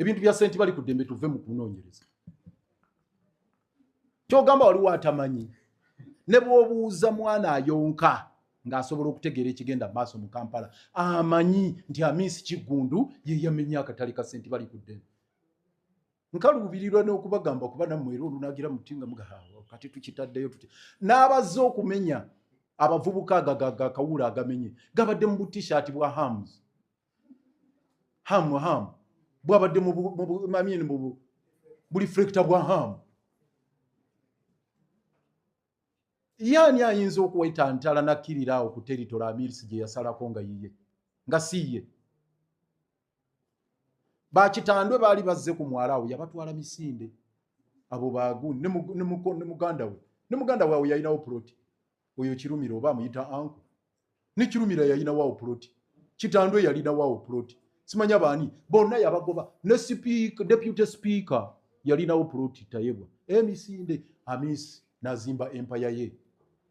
ebintu bya sente bali kudembe tuve mu kunoonyereza. Kyogamba waliwo atamanyi ne bw'obuuza mwana ayonka ng'asobola okutegeera ekigenda maaso mu Kampala amanyi nti Hamisi Kigundu ye yamenya akatale ka sente bali kudembe. Nkaluubirirwa n'okubagamba kuba nammwe era olunagira mutinga mugahawa kati tukitaddeyo tuti n'abazze okumenya abavubuka akawuula agamenye gabadde mu butishaati bwa Hams Ham bwabadde mu reflector bwa Ham. Yani ayinza okuwaita ntala nakkirira ku territory Hamisi gye yasalako nga yiye nga siye. Bakitandwe baali bazze ku mwala awo yabatwala misinde abo bagundi ne muganda we yalinawo ploti oyo Kirumira oba amuyita anko ne Kirumira yalinawo ploti Kitandwe yalinawo ploti simanya baani bonna yabagoba ne deputy speaker yalinawo ploti tayebwa emisinde. Hamisi nazimba empire ye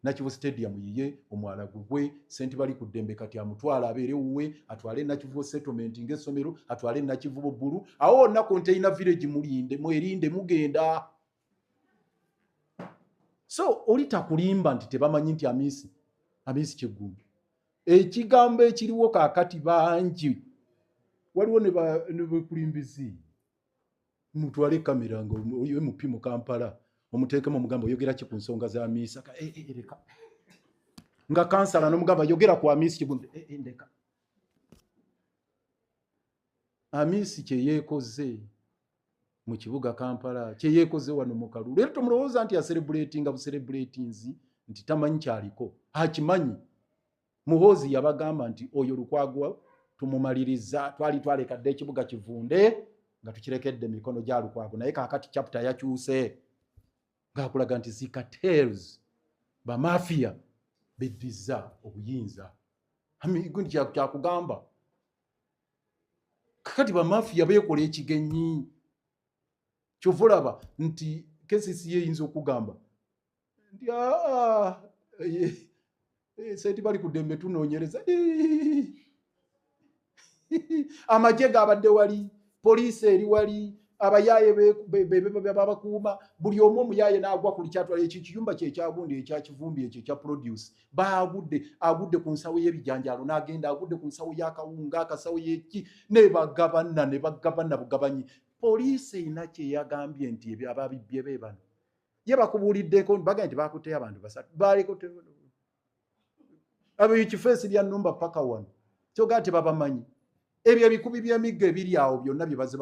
Nakivu Stadium yiye omwala gugwe sente bali kudembe kati amutwala abeere uwe atwale Nakivu settlement ng'essomero atwale Nakivu Bulu awo na container village mulinde mwerinde mugenda. So olita kulimba nti tebamanyi nti Hamisi Kigundu ekigambo ekiriwo kaakati bangi waliwo ne bekulimbizi mutwale kamera ngo oyo MP mu Kampala omuteekemu omugamba oyogera ki ku nsonga za Hamisi leka nga kansala n'omugamba yogera ku Hamisi Kigundu ndeka. Hamisi kye yeekoze mu kibuga Kampala kye yeekoze wano mu Kalulu leero tumulowooza nti yacelebratinga bucelebratinzi nti tamanyi kyaliko akimanyi. Muhoozi yabagamba nti oyo Lukwago tumumaliriza twalekadde ekibuga kivunde nga tukirekedde mikono gya Lukwago naye kaakati chapter yakyuse ng'akulaga nti zi cartels ba mafia beddiza obuyinza. Gundi kyakugamba kakati ba mafia beekola ekigenyi kyovulaba nti kesisi yeyinza okugamba nti sente bali kudembe tunoonyereza amagye gabadde wali poliisi eri wali abayaye babakuuma buli omu omuyaye n'agwa ku likyatwala ekiyumba kye ekyagundi ekyakivumbi ekyo ekya produce agudde ku nsawo y'ebijanjaalo n'agenda agudde ku nsawo y'akawunga akasawo y'eki ne bagabana bugabanyi. Poliisi erina kye yagambye nti ababibbye be bano ye bakubuuliddeko bagambye nti bakuteyo abantu basatu baleko abo ekifeesi lya nnumba paka wano kyogaa tebabamanyi ebyo ebikubi by'emigga ebiri awo byonna bye baze